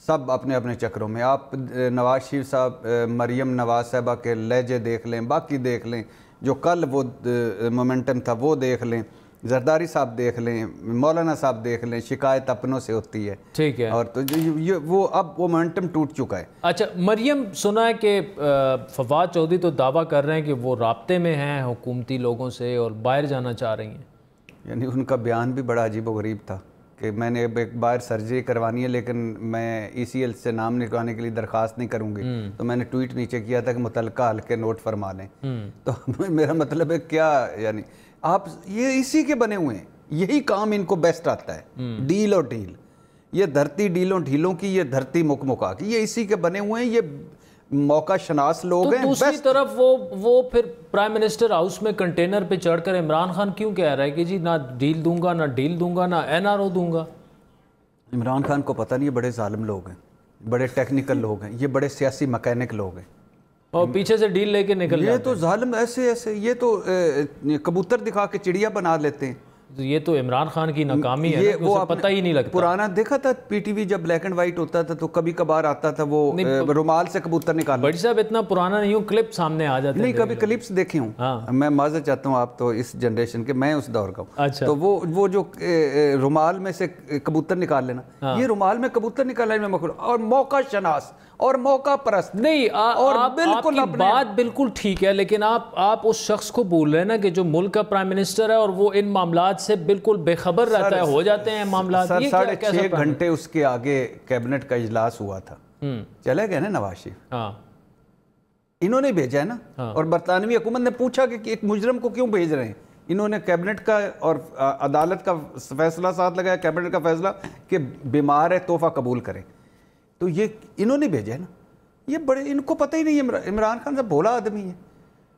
सब अपने अपने चक्रों में। आप नवाज शरीफ साहब, मरियम नवाज साहबा के लहजे देख लें, बाकी देख लें, जो कल वो मोमेंटम था वो देख लें, जरदारी साहब देख लें, मौलाना साहब देख लें, शिकायत अपनों से होती है, ठीक है। और तो ये वो अब वो मोमेंटम टूट चुका है। अच्छा, मरियम, सुना है कि फवाद चौधरी तो दावा कर रहे हैं कि वो राब्ते में हैं हुकूमती लोगों से और बाहर जाना चाह रही हैं। यानी उनका बयान भी बड़ा अजीब व गरीब था कि मैंने एक बार सर्जरी करवानी है, लेकिन मैं ECL से नाम निकालने के लिए दरख्वास्त नहीं करूँगी। तो मैंने ट्वीट नीचे किया था कि मुतलका हल्के नोट फरमा लें। तो मेरा मतलब है क्या, यानी आप ये इसी के बने हुए हैं, यही काम इनको बेस्ट आता है, डील और ढील। ये धरती डीलों ढीलों की, ये धरती मुका की, ये इसी के बने हुए हैं, ये मौका शनास लोग हैं। दूसरी तरफ वो फिर प्राइम मिनिस्टर हाउस में कंटेनर पे चढ़कर इमरान खान क्यों कह रहा है कि जी ना डील दूंगा, ना डील दूंगा, ना NRO दूंगा? इमरान खान को पता नहीं, बड़े जालिम लोग हैं, बड़े टेक्निकल लोग हैं, ये बड़े सियासी मैकेनिक लोग हैं, और पीछे से डील लेके निकल ये तो जालिम ऐसे ये तो कबूतर दिखा के चिड़िया बना लेते हैं। ये तो इमरान खान की नाकामी है, वो पता ही नहीं लगता। पुराना देखा था PTV जब ब्लैक एंड व्हाइट होता था तो कभी कभार आता था वो रुमाल से कबूतर निकाल। बड़ी साहब इतना पुराना नहीं हूँ, क्लिप सामने आ जाते नहीं, कभी क्लिप्स देखी हूँ। हाँ। मैं माजर चाहता हूँ, आप तो इस जनरेशन के, मैं उस दौर का हूँ। अच्छा। तो वो जो रुमाल में से कबूतर निकाल लेना, ये रुमाल में कबूतर निकालने में मखलूक और मौका शनास और मौका परस्त नहीं। और बिल्कुल बात बिल्कुल ठीक है, लेकिन आप उस शख्स को बोल रहे हैं ना कि जो मुल्क का प्राइम मिनिस्टर है और वो इन मामलात से बिल्कुल बेखबर रहता है, हो जाते हैं मामलात। 6.5 घंटे उसके आगे कैबिनेट का इजलास हुआ था, चले गए ना नवाज शरीफ। हाँ, इन्होंने भेजा है ना। हाँ। और बरतानवी हुकूमत ने पूछा कि एक मुजरम को क्यों भेज रहे हैं। इन्होंने कैबिनेट का और अदालत का फैसला साथ लगाया, कैबिनेट का फैसला कि बीमार है तोहफा कबूल करें, तो ये इन्होंने भेजा है ना। ये बड़े, इनको पता ही नहीं है। इमरान खान साहब भोला आदमी है,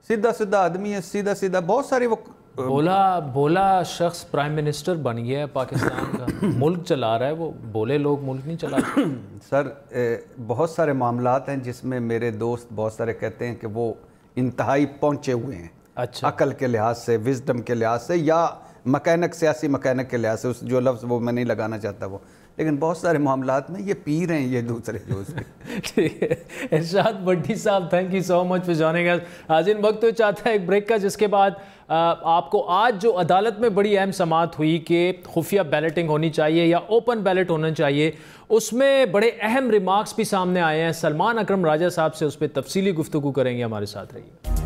सीधा सीधा आदमी है, सीधा सीधा। बहुत सारे वो बोला शख्स प्राइम मिनिस्टर बन गया है पाकिस्तान का, मुल्क चला रहा है वो, बोले लोग मुल्क नहीं चला रहे। सर बहुत सारे मामलात हैं जिसमें मेरे दोस्त बहुत सारे कहते हैं कि वो इंतहाई पहुँचे हुए हैं। अच्छा, अकल के लिहाज से, विजडम के लिहाज से, या मकैनिक, सियासी मकैनिक के लिहाज से, उस जो लफ्ज़ वो मैं नहीं लगाना चाहता वो, लेकिन बहुत सारे मामलात में ये पीर हैं ये दूसरे जो ठीक है। इरशाद भट्टी साहब, thank you so much for joining अस। हाजिर वक्त तो चाहता है एक ब्रेक का, जिसके बाद आपको आज जो अदालत में बड़ी अहम समाअत हुई कि खुफिया बैलेटिंग होनी चाहिए या ओपन बैलेट होना चाहिए, उसमें बड़े अहम रिमार्क्स भी सामने आए हैं। सलमान अकरम राजा साहब से उस पर तफसीली गुफ्तगू करेंगे, हमारे साथ रहिए।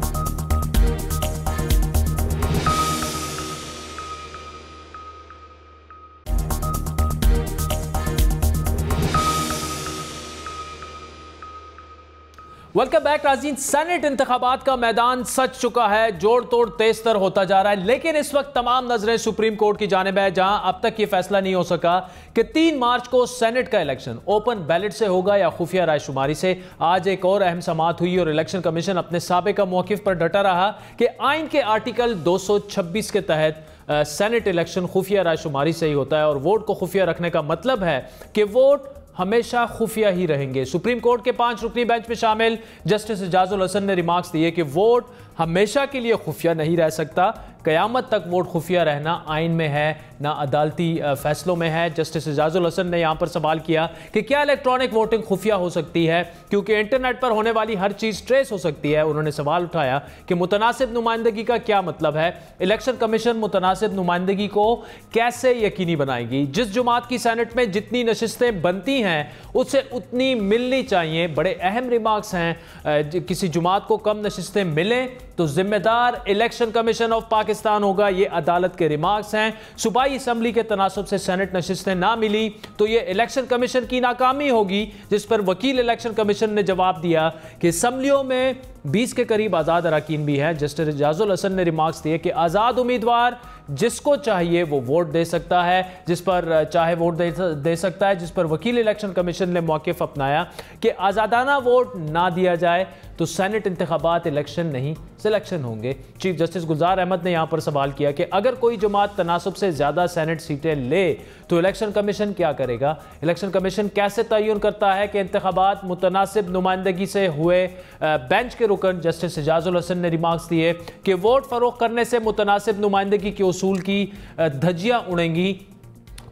वेलकम बैक नाज़रीन। सेनेट इंतखाबात का मैदान सज चुका है, जोड़ तोड़ तेज तर होता जा रहा है, लेकिन इस वक्त तमाम नजरें सुप्रीम कोर्ट की जानिब है, जहां अब तक ये फैसला नहीं हो सका कि 3 मार्च को सेनेट का इलेक्शन ओपन बैलेट से होगा या खुफिया रायशुमारी से। आज एक और अहम समाअत हुई और इलेक्शन कमीशन अपने साबिका मौक़िफ़ पर डटा रहा कि आइन के आर्टिकल 226 के तहत सेनेट इलेक्शन खुफिया रायशुमारी से ही होता है और वोट को खुफिया रखने का मतलब है कि वोट हमेशा खुफिया ही रहेंगे। सुप्रीम कोर्ट के 5 रुकनी बेंच में शामिल जस्टिस एजाजुल हसन ने रिमार्क्स दिए कि वोट हमेशा के लिए खुफिया नहीं रह सकता, क़यामत तक वोट खुफिया रहना आइन में है ना अदालती फैसलों में है। जस्टिस एजाजुल हसन ने यहाँ पर सवाल किया कि क्या इलेक्ट्रॉनिक वोटिंग खुफिया हो सकती है, क्योंकि इंटरनेट पर होने वाली हर चीज़ ट्रेस हो सकती है। उन्होंने सवाल उठाया कि मुतनासिब नुमाइंदगी का क्या मतलब है, इलेक्शन कमीशन मुतनासिब नुमाइंदगी को कैसे यकीनी बनाएगी, जिस जमात की सेनेट में जितनी नशिस्तें बनती हैं उससे उतनी मिलनी चाहिए। बड़े अहम रिमार्क्स हैं। किसी जमात को कम नशिस्तें मिलें तो जिम्मेदार इलेक्शन कमीशन ऑफ पाकिस्तान होगा, ये अदालत के रिमार्क्स हैं। सूबाई असम्बली के तनासब से सेनेट नशिस्तें ना मिली तो ये इलेक्शन कमीशन की नाकामी होगी, जिस पर वकील इलेक्शन कमीशन ने जवाब दिया कि असम्बलियों में 20 के करीब आज़ाद अरकान भी हैं। जस्टिस एजाजुल हसन ने रिमार्क्स दिए कि आज़ाद उम्मीदवार जिसको चाहिए वो वोट दे सकता है, जिस पर चाहे वोट दे सकता है, जिस पर वकील इलेक्शन कमीशन ने मौक़िफ़ अपनाया कि आज़ादाना वोट ना दिया जाए तो सेनेट इंतखाबात इलेक्शन नहीं सिलेक्शन होंगे। चीफ जस्टिस गुलजार अहमद ने यहाँ पर सवाल किया कि अगर कोई जमात तनासब से ज़्यादा सेनेट सीटें ले तो इलेक्शन कमीशन क्या करेगा, इलेक्शन कमीशन कैसे तयन करता है कि इंतखाबात मुतनासिब नुमाइंदगी से हुए। बेंच के रुकन जस्टिस एजाजुल हसन ने रिमार्क्स दिए कि वोट फरोख्त करने से मुतनासिब नुमाइंदगी के उसूल की धज्जियाँ उड़ेंगी।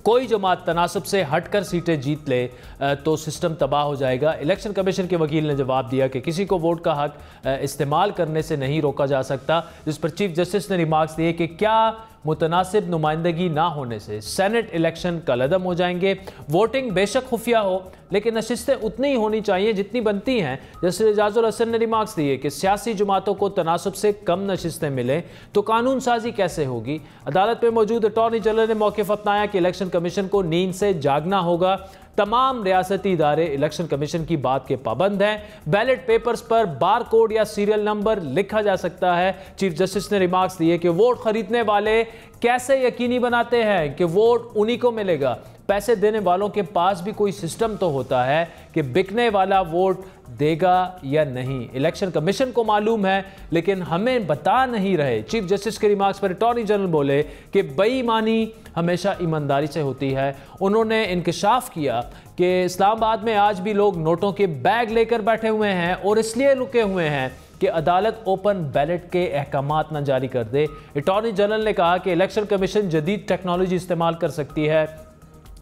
कोई जमात तनासब से हटकर सीटें जीत ले तो सिस्टम तबाह हो जाएगा। इलेक्शन कमीशन के वकील ने जवाब दिया कि किसी को वोट का हक इस्तेमाल करने से नहीं रोका जा सकता, जिस पर चीफ जस्टिस ने रिमार्क्स दिए कि क्या मुतनासिब नुमाइंदगी ना होने से सेनेट इलेक्शन कलअदम हो जाएंगे। वोटिंग बेशक खुफिया हो लेकिन नशिस्तें उतनी ही होनी चाहिए जितनी बनती हैं। जस्टिस एजाजुल हसन ने रिमार्क्स दिए कि सियासी जमातों को तनासब से कम नशिस्तें मिलें तो कानून साजी कैसे होगी। अदालत में मौजूद अटॉर्नी जनरल ने मौक़िफ़ अपनाया कि इलेक्शन कमीशन को नींद से जागना होगा। तमाम रियासती इदारे इलेक्शन कमीशन की बात के पाबंद हैं। बैलेट पेपर्स पर बार कोड या सीरियल नंबर लिखा जा सकता है। चीफ जस्टिस ने रिमार्क्स दिए कि वोट खरीदने वाले कैसे यकीनी बनाते हैं कि वोट उन्हीं को मिलेगा। पैसे देने वालों के पास भी कोई सिस्टम तो होता है कि बिकने वाला वोट देगा या नहीं। इलेक्शन कमीशन को मालूम है लेकिन हमें बता नहीं रहे। चीफ जस्टिस के रिमार्क्स पर अटॉर्नी जनरल बोले कि बेईमानी हमेशा ईमानदारी से होती है। उन्होंने इंकशाफ किया कि इस्लामाबाद में आज भी लोग नोटों के बैग लेकर बैठे हुए हैं और इसलिए रुके हुए हैं कि अदालत ओपन बैलेट के अहकामात न जारी कर दे। अटॉर्नी जनरल ने कहा कि इलेक्शन कमीशन जदीद टेक्नोलॉजी इस्तेमाल कर सकती है।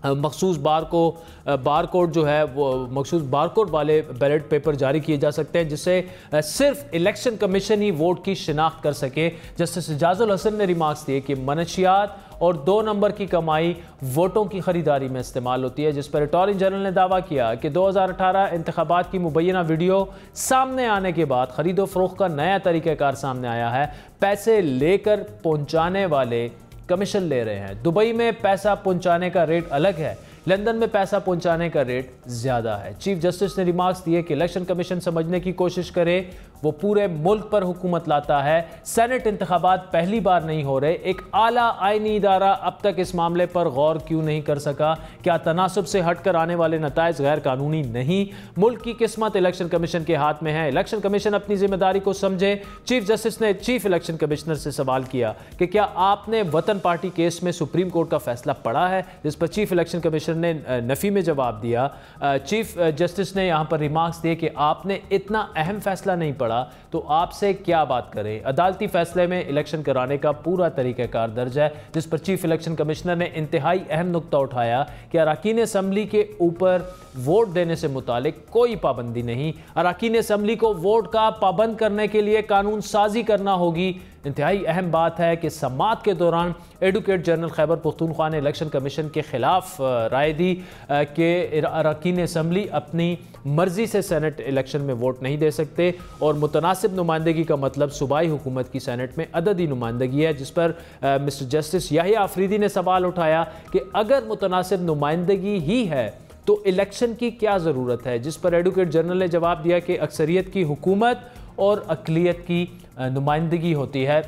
मखसूस बारकोड जो है वो मखसूस बारकोड वाले बैलेट पेपर जारी किए जा सकते हैं जिससे सिर्फ इलेक्शन कमीशन ही वोट की शिनाख्त कर सके। जस्टिस एजाजुल हसन ने रिमार्क्स दिए कि मनशियात और 2 नंबर की कमाई वोटों की खरीदारी में इस्तेमाल होती है, जिस पर अटॉर्नी जनरल ने दावा किया कि 2018 इंतखाबात की मुबैना वीडियो सामने आने के बाद खरीदो फरोख्त का नया तरीक़ाकार सामने आया है। पैसे लेकर पहुँचाने वाले कमीशन ले रहे हैं। दुबई में पैसा पहुंचाने का रेट अलग है, लंदन में पैसा पहुंचाने का रेट ज्यादा है। चीफ जस्टिस ने रिमार्क्स दिए कि इलेक्शन कमीशन समझने की कोशिश करे वो पूरे मुल्क पर हुकूमत लाता है। सेनेट इंतखाबात पहली बार नहीं हो रहे। एक आला आईनी इदारा अब तक इस मामले पर गौर क्यों नहीं कर सका? क्या तनासब से हटकर आने वाले नताइज गैर कानूनी नहीं? मुल्क की किस्मत इलेक्शन कमीशन के हाथ में है। इलेक्शन कमीशन अपनी जिम्मेदारी को समझे। चीफ जस्टिस ने चीफ इलेक्शन कमिश्नर से सवाल किया कि क्या आपने वतन पार्टी केस में सुप्रीम कोर्ट का फैसला पढ़ा है, जिस पर चीफ इलेक्शन कमिश्नर ने नफी में जवाब दिया। चीफ जस्टिस ने यहाँ पर रिमार्क्स दिए कि आपने इतना अहम फैसला नहीं पढ़ा तो आपसे क्या बात करें। अदालती फैसले में इलेक्शन कराने का पूरा तरीक़ाकार दर्ज है, जिस पर चीफ इलेक्शन कमिश्नर ने इंतहाई अहम नुक्ता उठाया कि अरकान असम्बली के ऊपर वोट देने से मुतालिक कोई पाबंदी नहीं। अरकान असम्बली को वोट का पाबंद करने के लिए कानून साजी करना होगी। इंतहाई अहम बात है कि समाअत के दौरान एडवोकेट जनरल खैबर पख्तूनख्वा ने इलेक्शन कमीशन के खिलाफ राय दी कि अरकान असम्बली अपनी मर्जी से सेनेट इलेक्शन में वोट नहीं दे सकते और मुतनासिब नुमाइंदगी का मतलब सूबाई हुकूमत की सेनेट में अददी नुमाइंदगी है, जिस पर मिस्टर जस्टिस याहिया आफरीदी ने सवाल उठाया कि अगर मुतनासिब नुमाइंदगी ही है तो इलेक्शन की क्या ज़रूरत है, जिस पर एडवोकेट जनरल ने जवाब दिया कि अक्सरियत की हुकूमत और अक़लियत की नुमाइंदगी होती है।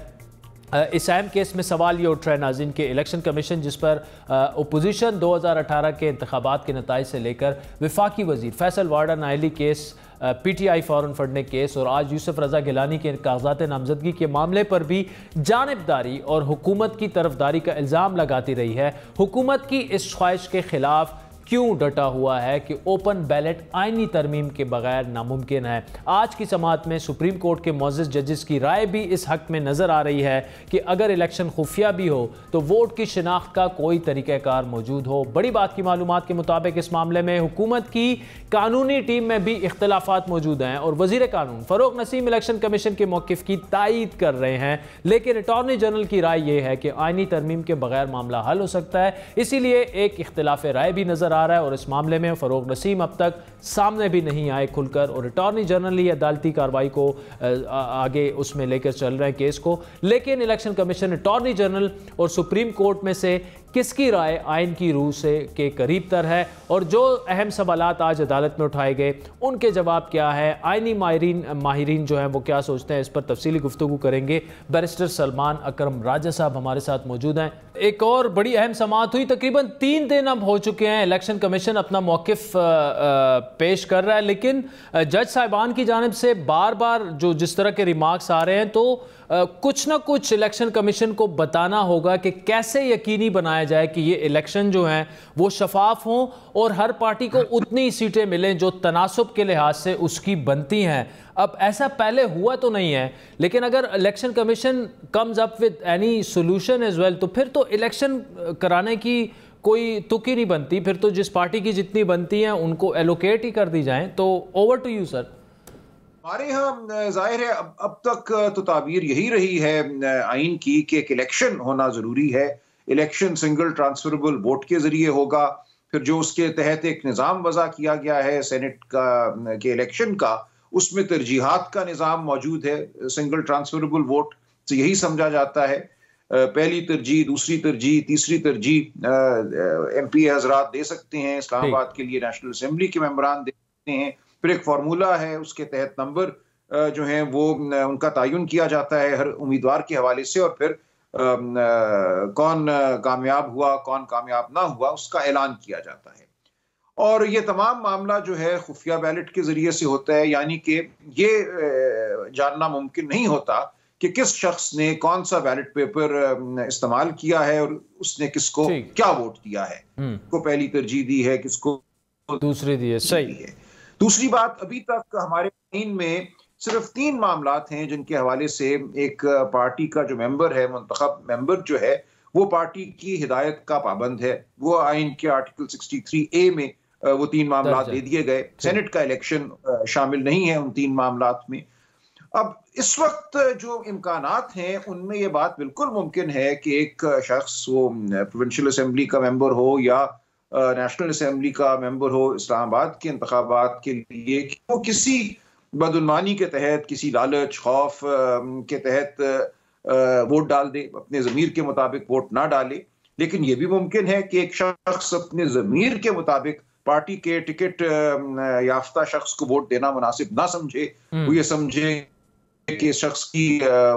इस अहम केस में सवाल ये उठ रहा है नाज़रीन के इलेक्शन कमीशन, जिस पर अपोजिशन 2018 के इंतखाबात के नताइज से लेकर वफाकी वज़ीर फैसल वाडा नायली केस, PTI फॉरेन फंड ने केस और आज यूसुफ रज़ा गिलानी के कागजात नामजदगी के मामले पर भी जानिबदारी और हुकूमत की तरफदारी का इल्ज़ाम लगाती रही है। हुकूमत की इस ख्वाहिश के खिलाफ क्यों डटा हुआ है कि ओपन बैलेट आईनी तरमीम के बगैर नामुमकिन है। आज की समाअत में सुप्रीम कोर्ट के मोअज़्ज़िज़ जजेस की राय भी इस हक में नज़र आ रही है कि अगर इलेक्शन खुफिया भी हो तो वोट की शिनाख्त का कोई तरीक़ाकार मौजूद हो। बड़ी बात की मालूमात के मुताबिक इस मामले में हुकूमत की कानूनी टीम में भी इख्तलाफात मौजूद हैं और वज़ीर कानून फ़ारूक नसीम इलेक्शन कमीशन के मौक़िफ़ की तायीद कर रहे हैं, लेकिन अटॉर्नी जनरल की राय यह है कि आईनी तरमीम के बगैर मामला हल हो सकता है। इसीलिए एक इख्तलाफ राय भी नज़र आ रहा है और इस मामले में फ़ारूक नसीम अब तक सामने भी नहीं आए खुलकर और अटॉर्नी जनरल ही अदालती कार्रवाई को आगे उसमें लेकर चल रहे हैं केस को। लेकिन इलेक्शन कमीशन अटॉर्नी जनरल और सुप्रीम कोर्ट में से किसकी राय आइन की रूह से के करीब तर है और जो अहम सवालात आज अदालत में उठाए गए उनके जवाब क्या है, आइनी माहिरीन जो हैं वो क्या सोचते हैं, इस पर तफसीली गुफ्तगू करेंगे। बैरिस्टर सलमान अकरम राजा साहब हमारे साथ मौजूद हैं। एक और बड़ी अहम समाअत हुई, तकरीबन 3 दिन अब हो चुके हैं, इलेक्शन कमीशन अपना मौक़िफ़ पेश कर रहा है, लेकिन जज साहिबान की जानिब से बार बार जो जिस तरह के रिमार्क्स आ रहे हैं तो कुछ ना कुछ इलेक्शन कमीशन को बताना होगा कि कैसे यकीनी बनाया जाए कि ये इलेक्शन जो हैं वो शफाफ हों और हर पार्टी को उतनी सीटें मिलें जो तनासब के लिहाज से उसकी बनती हैं। अब ऐसा पहले हुआ तो नहीं है, लेकिन अगर election commission comes up with any solution as well तो फिर तो इलेक्शन कराने की कोई तुक ही नहीं बनती, फिर तो जिस पार्टी की जितनी बनती हैं उनको एलोकेट ही कर दी जाएं। तो ओवर टू यू सर। हमारे यहाँ जाहिर है अब तक तो ताबीर यही रही है आइन की कि एक इलेक्शन होना जरूरी है। इलेक्शन सिंगल ट्रांसफरेबल वोट के जरिए होगा। फिर जो उसके तहत एक निज़ाम वज़ा किया गया है सेनेट का के इलेक्शन का, उसमें तरजीहात का निज़ाम मौजूद है। सिंगल ट्रांसफरेबल वोट से यही समझा जाता है पहली तरजीह, दूसरी तरजीह, तीसरी तरजीह MP हजरात दे सकते हैं। इस्लामाबाद के लिए नेशनल असेंबली के मेंबरान दे सकते हैं। फिर एक फार्मूला है, उसके तहत नंबर जो हैं वो उनका तयन किया जाता है हर उम्मीदवार के हवाले से और फिर कौन कामयाब हुआ कौन कामयाब ना हुआ उसका ऐलान किया जाता है। और ये तमाम मामला जो है खुफिया बैलेट के जरिए से होता है, यानी कि ये जानना मुमकिन नहीं होता कि किस शख्स ने कौन सा बैलेट पेपर इस्तेमाल किया है और उसने किसको क्या वोट दिया है, को पहली तरजीह दी है, किसको दूसरी दी है। सही है। दूसरी बात, अभी तक हमारे आइन में सिर्फ 3 मामलात हैं जिनके हवाले से एक पार्टी का जो मेंबर है, मुंतखब मेंबर जो है, वो पार्टी की हिदायत का पाबंद है। वो आइन के आर्टिकल 63A में वो 3 मामलात दे दिए गए। सेनेट का इलेक्शन शामिल नहीं है उन 3 मामलात में। अब इस वक्त जो इम्कानात हैं उनमें ये बात बिल्कुल मुमकिन है कि एक शख्स वो प्रोविंशियल असेंबली का मेंबर हो या नेशनल असेंबली का मेंबर हो इस्लामाबाद के इंतखाबात के लिए, कि वो किसी बदउनवानी के तहत, किसी लालच खौफ के तहत वोट डाल दे, अपने ज़मीर के मुताबिक वोट ना डाले। लेकिन ये भी मुमकिन है कि एक शख्स अपने ज़मीर के मुताबिक पार्टी के टिकट याफ्ता शख्स को वोट देना मुनासिब ना समझे। वो ये समझे कि शख्स की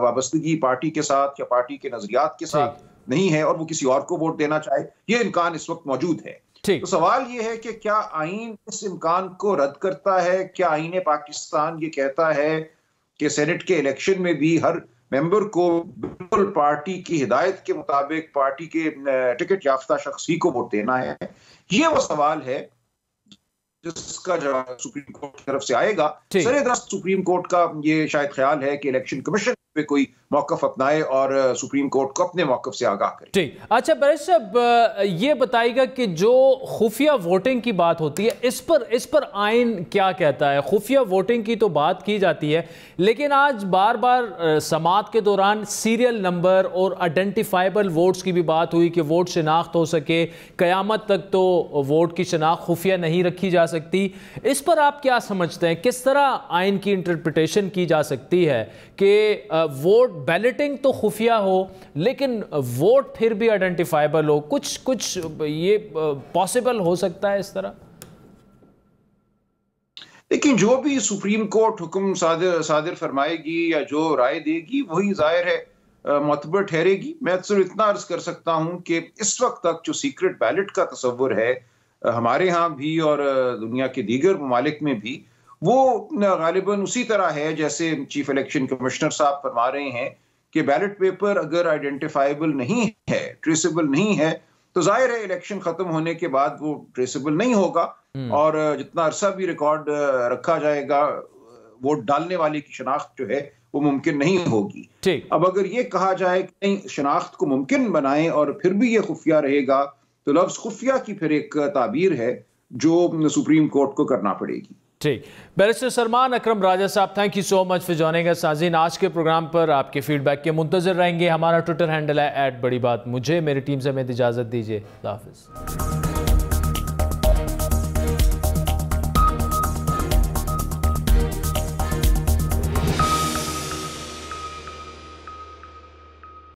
वाबस्तगी पार्टी के साथ या पार्टी के नजरियात के साथ नहीं है और वो किसी और को वोट देना चाहे, ये इम्कान इस वक्त मौजूद है। तो सवाल ये है कि क्या आईन इस इम्कान को रद्द करता है? क्या आईन पाकिस्तान ये कहता है कि सेनेट के इलेक्शन में भी हर मेंबर को बिल्कुल पार्टी की हिदायत के मुताबिक पार्टी के टिकट याफ्ता शख्स ही को वोट देना है? ये वो सवाल है जिसका जवाब सुप्रीम कोर्ट की तरफ से आएगा। सरेदस्त सुप्रीम कोर्ट का ये शायद ख्याल है कि इलेक्शन कमीशन पे कोई मौकफ अपनाए और सुप्रीम कोर्ट को अपने मौकफ से आगाह करे। ठीक, अच्छा बैरिस्टर साहब ये बताइएगा कि जो खुफिया वोटिंग की बात होती है इस पर आइन क्या कहता है? खुफिया वोटिंग की तो बात की जाती है, लेकिन आज बार बार समात के दौरान सीरियल नंबर और आइडेंटिफाइबल वोट्स की भी बात हुई कि वोट शिनाख्त हो सके। क़यामत तक तो वोट की शिनाख्त खुफिया नहीं रखी जा सकती। इस पर आप क्या समझते हैं? किस तरह आइन की इंटरप्रिटेशन की जा सकती है कि वोट बैलेटिंग तो खुफिया हो लेकिन वोट फिर भी आइडेंटिफाइबल हो? कुछ ये पॉसिबल हो सकता है इस तरह? लेकिन जो भी सुप्रीम कोर्ट हुक्म सादिर फरमाएगी या जो राय देगी वही जाहिर है मोतबर ठहरेगी। मैं सिर्फ इतना अर्ज कर सकता हूं कि इस वक्त तक जो सीक्रेट बैलेट का तस्वर है हमारे यहाँ भी और दुनिया के दीगर ममालिक में भी, वो गालिबन उसी तरह है जैसे चीफ इलेक्शन कमिश्नर साहब फरमा रहे हैं कि बैलेट पेपर अगर आइडेंटिफाइबल नहीं है, ट्रेसेबल नहीं है, तो जाहिर है इलेक्शन खत्म होने के बाद वो ट्रेसेबल नहीं होगा और जितना अरसा भी रिकॉर्ड रखा जाएगा वोट डालने वाले की शनाख्त जो है वो मुमकिन नहीं होगी। अब अगर ये कहा जाए कि नहीं, शनाख्त को मुमकिन बनाएं और फिर भी ये खुफिया रहेगा, तो लफ्ज खुफिया की फिर एक ताबीर है जो सुप्रीम कोर्ट को करना पड़ेगी। ठीक, बैरिस्टर सलमान अकरम राजा साहब, thank you so much for joining अस। नाज़रीन, आज के प्रोग्राम पर आपके फीडबैक के मुंतज़िर रहेंगे। हमारा ट्विटर हैंडल है @बड़ी बात। मुझे मेरी टीम से इजाज़त दीजिए। अल्लाह हाफ़िज़।